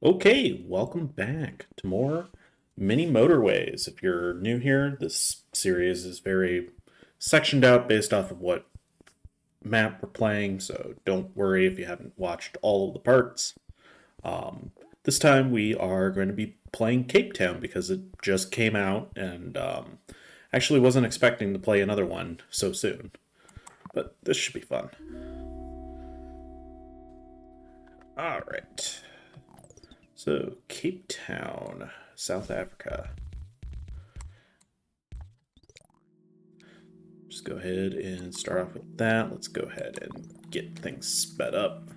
Okay, welcome back to more Mini Motorways. If you're new here, this series is very sectioned out based off of what map we're playing, so don't worry if you haven't watched all of the parts. This time we are going to be playing Cape Town because it just came out and actually wasn't expecting to play another one so soon. But this should be fun. Alright. So, Cape Town, South Africa. Just go ahead and start off with that. Let's go ahead and get things sped up.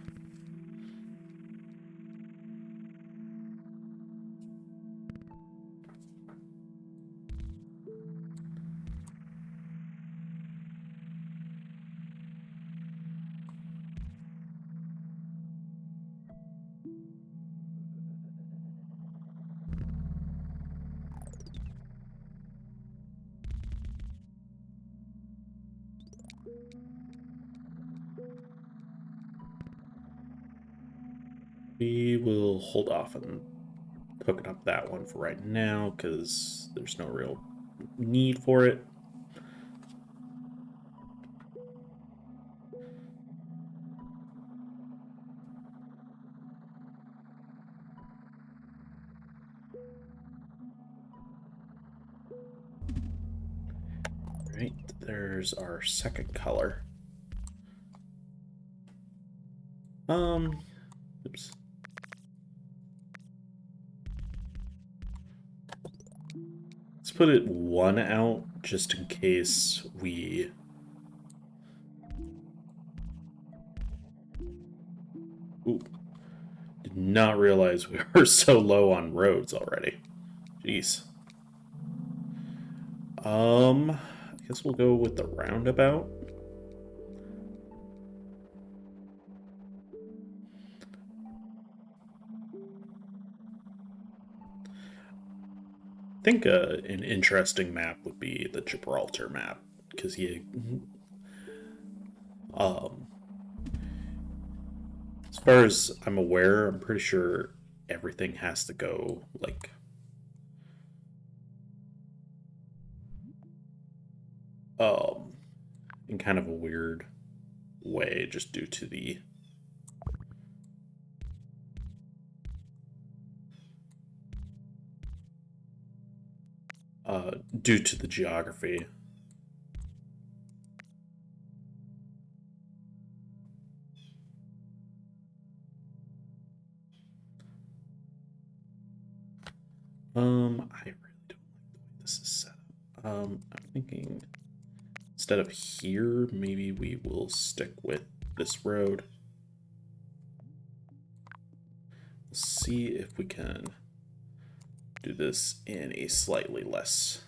We will hold off on hooking up that one for right now because there's no real need for it. Right, there's our second color. Oops. Let's put it one out just in case we... Ooh. Did not realize we were so low on roads already. Jeez. I guess we'll go with the roundabout. I think an interesting map would be the Gibraltar map because um, as far as I'm aware, I'm pretty sure everything has to go like um, in kind of a weird way, just due to the due to the geography. I really don't like the way this is set up. I'm thinking instead of here, maybe we will stick with this road. Let's see if we can do this in a slightly less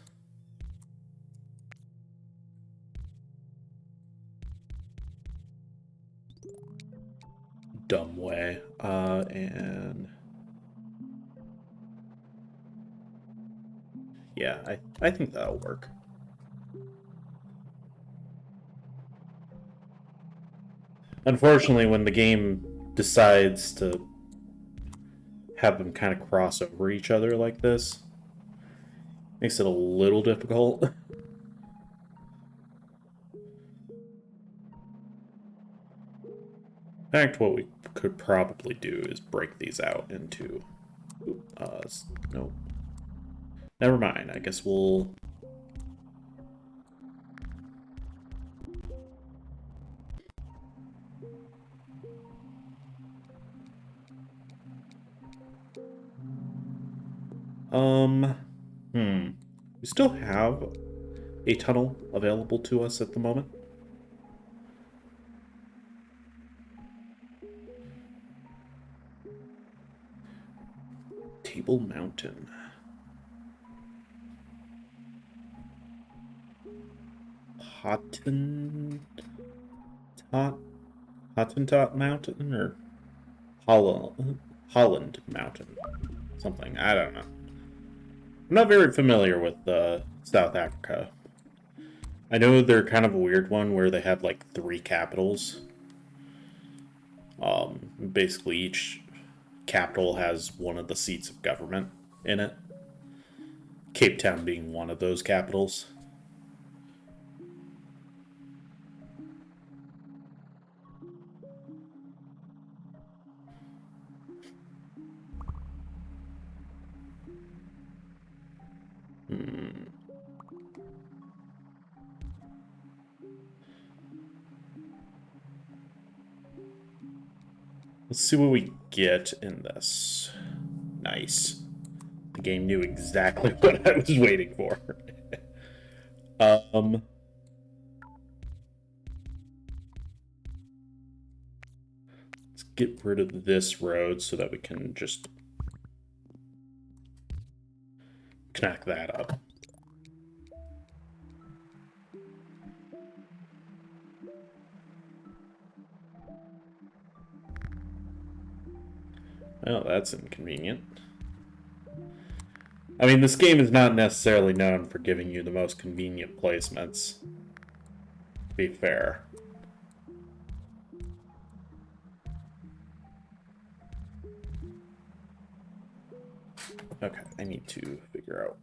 dumb way. And yeah, I think that'll work. Unfortunately, when the game decides to have them kind of cross over each other like this, makes it a little difficult. In fact, what we could probably do is break these out into... no. Never mind. I guess we'll... We still have a tunnel available to us at the moment. Table Mountain. Hottentot Mountain or Holland Mountain, something. I don't know. I'm not very familiar with South Africa. I know they're kind of a weird one where they have like three capitals. Basically each capital has one of the seats of government in it. Cape Town being one of those capitals. Let's see what we get in this. Nice. The game knew exactly what I was waiting for. Let's get rid of this road so that we can just connect that up. Well, that's inconvenient. I mean, this game is not necessarily known for giving you the most convenient placements, to be fair. Okay, I need to figure out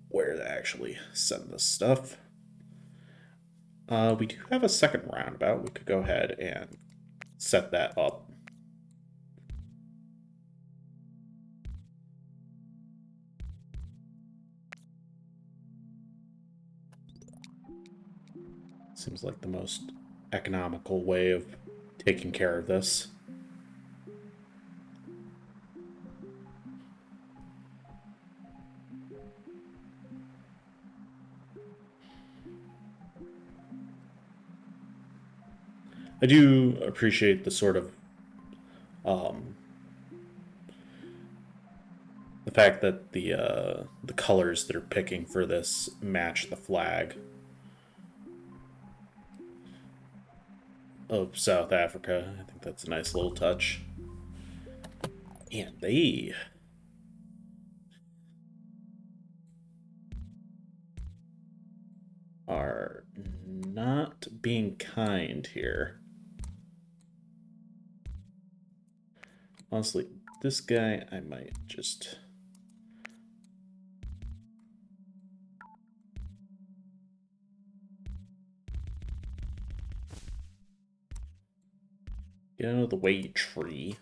where to actually send this stuff. We do have a second roundabout. We could go ahead and set that up. Seems like the most economical way of taking care of this. I do appreciate the sort of the fact that the colors that are picking for this match the flag of South Africa. I think that's a nice little touch. And they are not being kind here. Honestly, this guy, I might just... get out of the way, tree.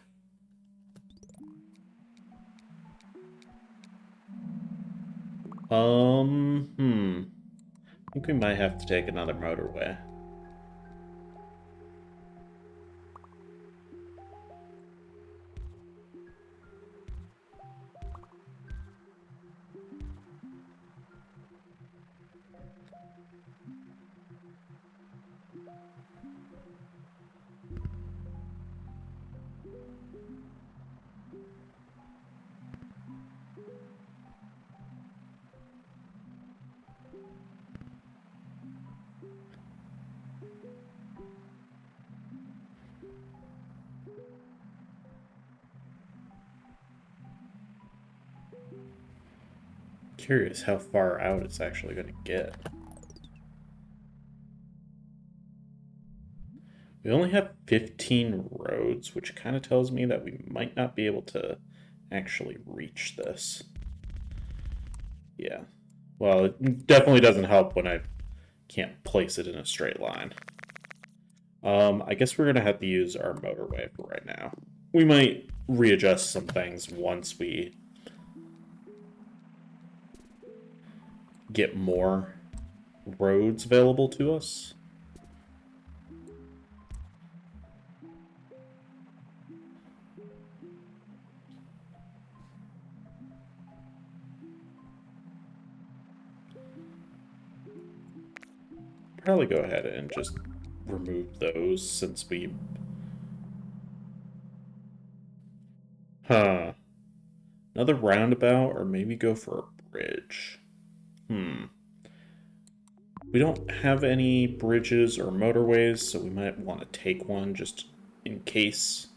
I think we might have to take another motorway. Curious how far out it's actually going to get. We only have 15 roads, which kind of tells me that we might not be able to actually reach this. Yeah. Well, it definitely doesn't help when I can't place it in a straight line. I guess we're going to have to use our motorway for right now. We might readjust some things once we get more roads available to us. Probably go ahead and just remove those since we... Another roundabout, or maybe go for a bridge. We don't have any bridges or motorways, so we might want to take one just in case.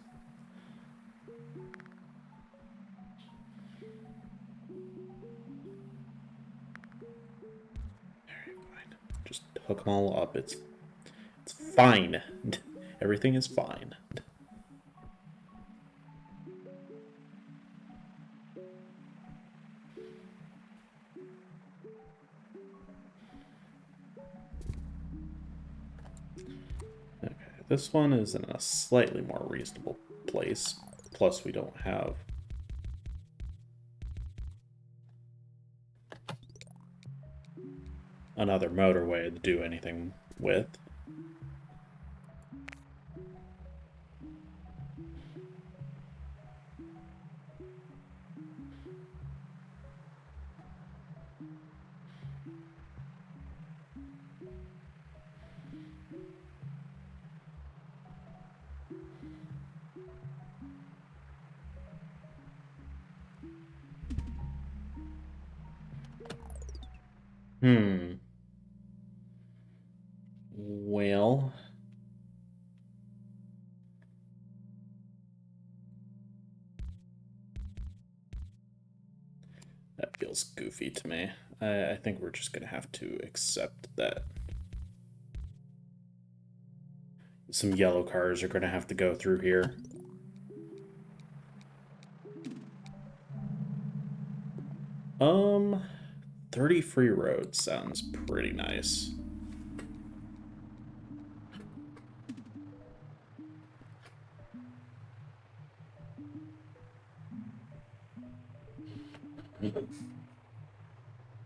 Alright, fine. Just hook them all up. It's fine. Everything is fine. Okay, this one is in a slightly more reasonable place. Plus, we don't have another motorway to do anything with. Hmm. Well, that feels goofy to me. I think we're just gonna have to accept that some yellow cars are gonna have to go through here. 30 free roads sounds pretty nice.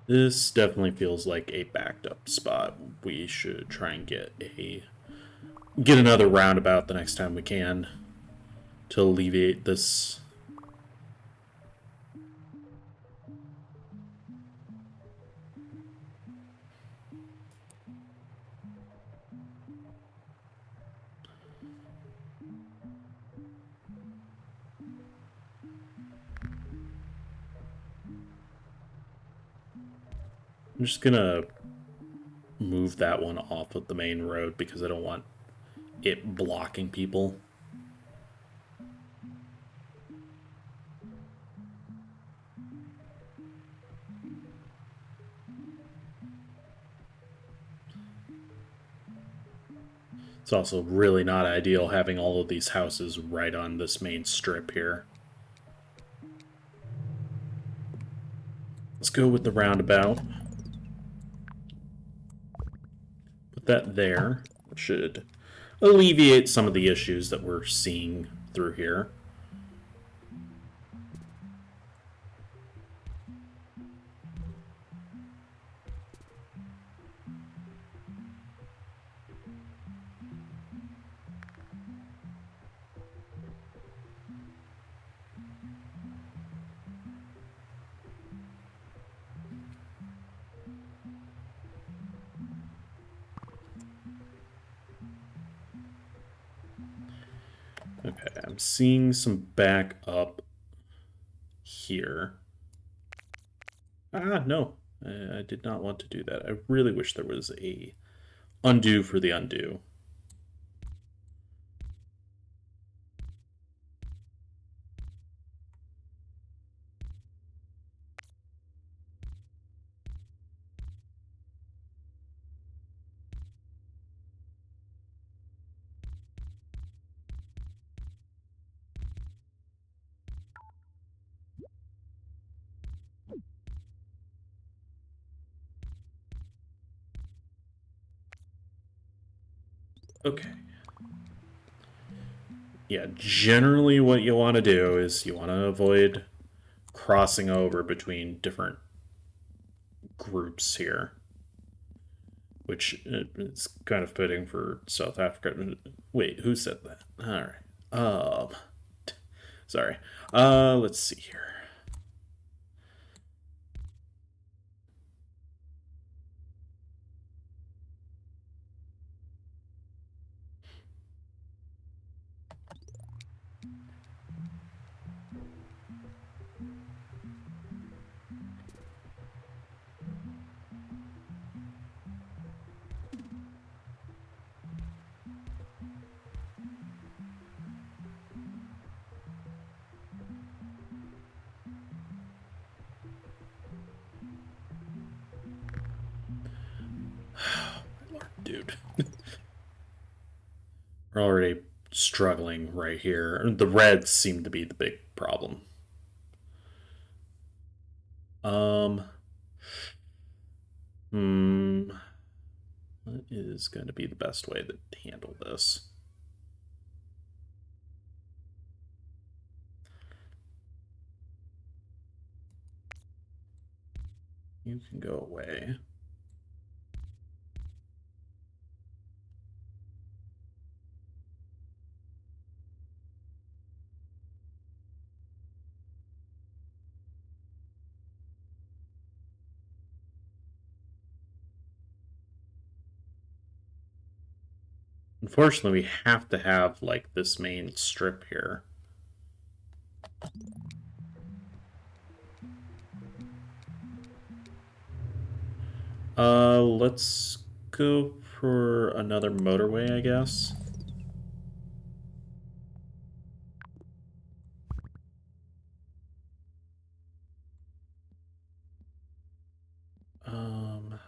This definitely feels like a backed up spot. We should try and get another roundabout the next time we can to alleviate this. I'm just gonna move that one off of the main road because I don't want it blocking people. It's also really not ideal having all of these houses right on this main strip here. Let's go with the roundabout. Put that there. Should alleviate some of the issues that we're seeing through here. Okay, I'm seeing some back up here. Ah, no. I did not want to do that. I really wish there was a undo for the undo. Okay. Yeah, generally what you want to do is you want to avoid crossing over between different groups here, which is kind of fitting for South Africa. Wait, who said that? All right. Sorry. Let's see here. Dude. We're already struggling right here. The reds seem to be the big problem. Um, hmm, what is going to be the best way to handle this? You can go away. Unfortunately, we have to have like this main strip here. Let's go for another motorway, I guess. Um,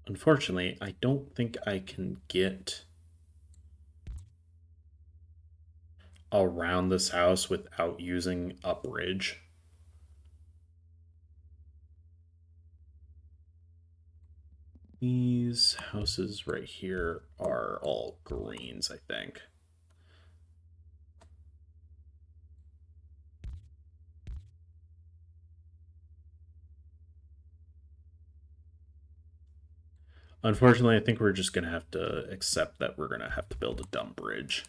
Unfortunately, I don't think I can get around this house without using a bridge. These houses right here are all greens, I think. Unfortunately, I think we're just going to have to accept that we're going to have to build a dumb bridge.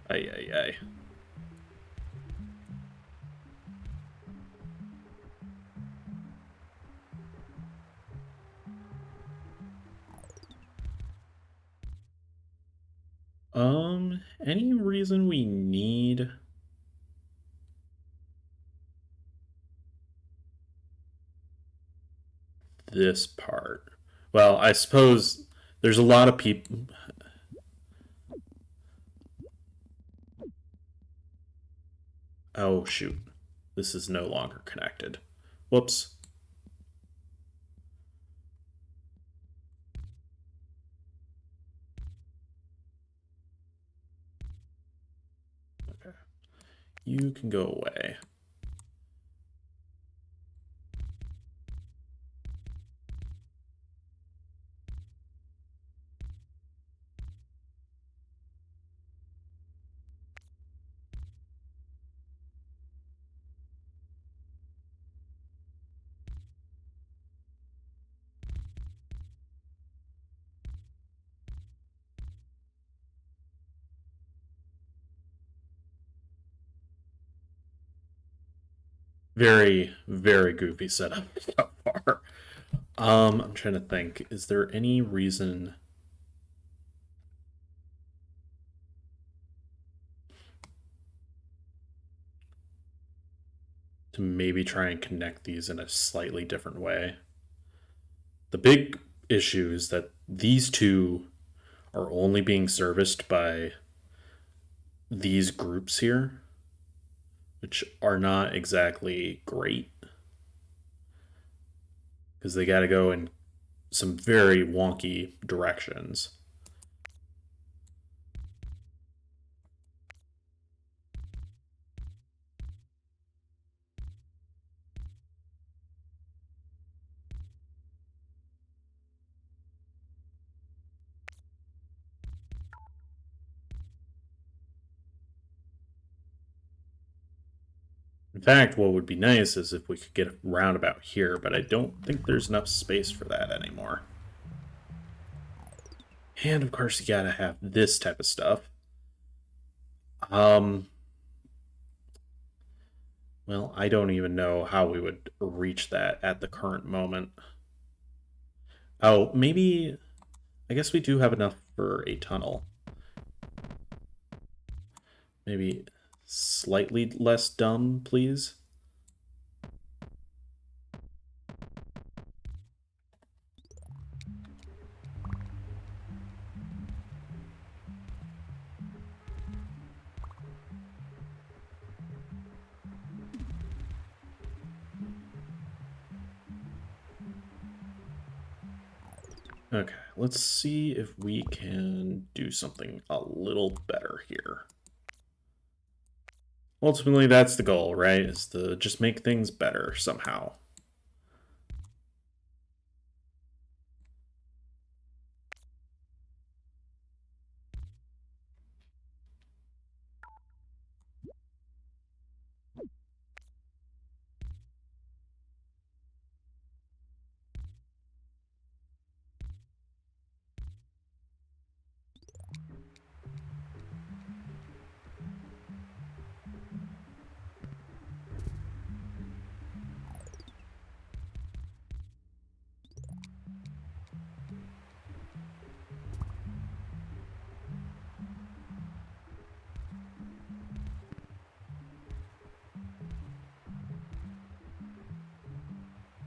Ay, ay, ay. Any reason we need this part? Well, I suppose there's a lot of people. Oh, shoot. This is no longer connected. Whoops. Okay. You can go away. Very, very goofy setup so far. I'm trying to think. Is there any reason to maybe try and connect these in a slightly different way? The big issue is that these two are only being serviced by these groups here, which are not exactly great because they got to go in some very wonky directions. In fact, what would be nice is if we could get a roundabout here, but I don't think there's enough space for that anymore. And of course, you gotta have this type of stuff. Um, Well, I don't even know how we would reach that at the current moment. Oh, maybe. I guess we do have enough for a tunnel. Maybe slightly less dumb, please. Okay, let's see if we can do something a little better here. Ultimately, that's the goal, right? Is to just make things better somehow.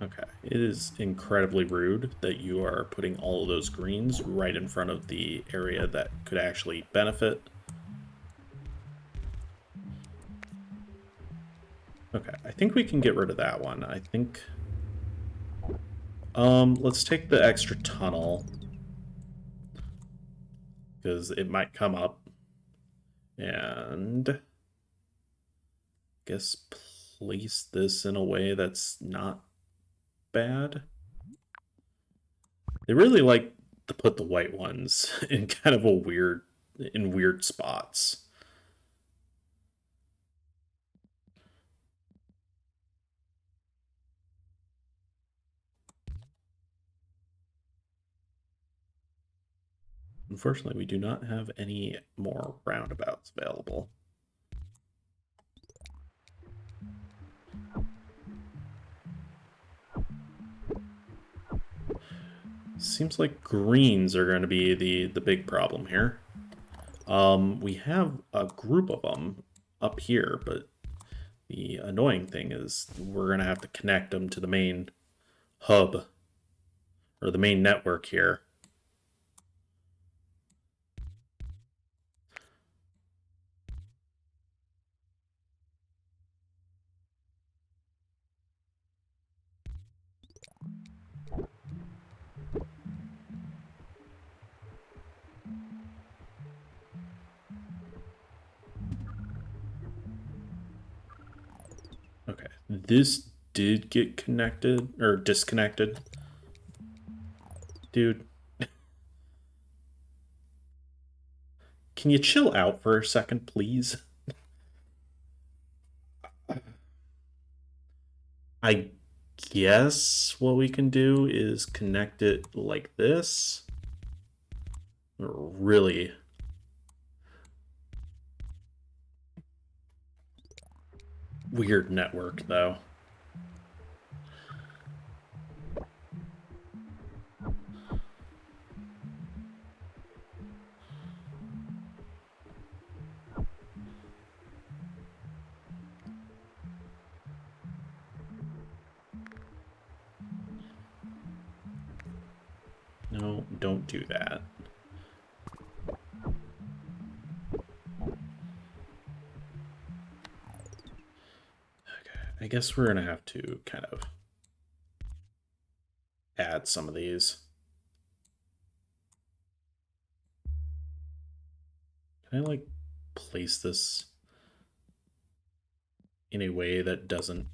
Okay, it is incredibly rude that you are putting all of those greens right in front of the area that could actually benefit. Okay, I think we can get rid of that one. I think... let's take the extra tunnel, because it might come up. And... I guess place this in a way that's not bad. They really like to put the white ones in kind of in weird spots. Unfortunately, we do not have any more roundabouts available. Seems like greens are going to be the big problem here. We have a group of them up here, but the annoying thing is we're going to have to connect them to the main hub, or the main network here. Okay, this did get connected, or disconnected. Dude, can you chill out for a second, please? I guess what we can do is connect it like this. Really weird network, though. No, don't do that. Okay, I guess we're gonna have to kind of add some of these. Can I, like, place this in a way that doesn't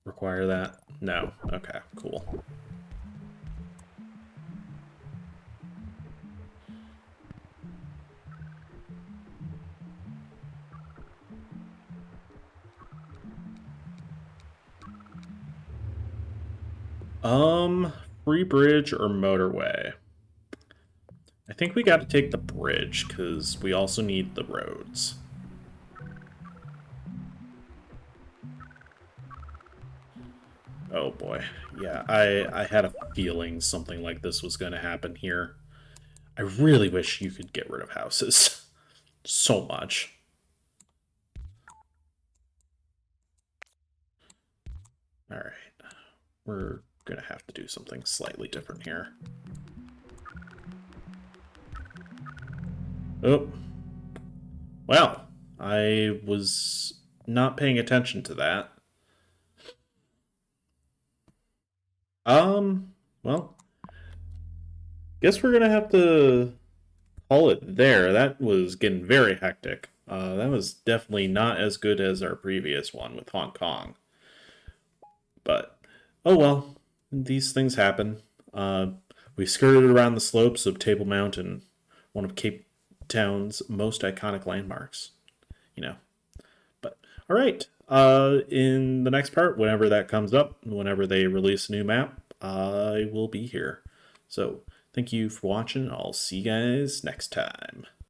require that? No. Okay, cool. Free bridge or motorway? I think we got to take the bridge, because we also need the roads. Oh boy. Yeah, I had a feeling something like this was going to happen here. I really wish you could get rid of houses. So much. Alright. We're going to have to do something slightly different here. Oh. Well, I was not paying attention to that. Well, guess we're gonna have to call it there. That was getting very hectic. That was definitely not as good as our previous one with Hong Kong. But, oh well, these things happen. We skirted around the slopes of Table Mountain, one of Cape Town's most iconic landmarks. You know, but all right. In the next part, whenever that comes up, whenever they release a new map, I will be here. So thank you for watching. I'll see you guys next time.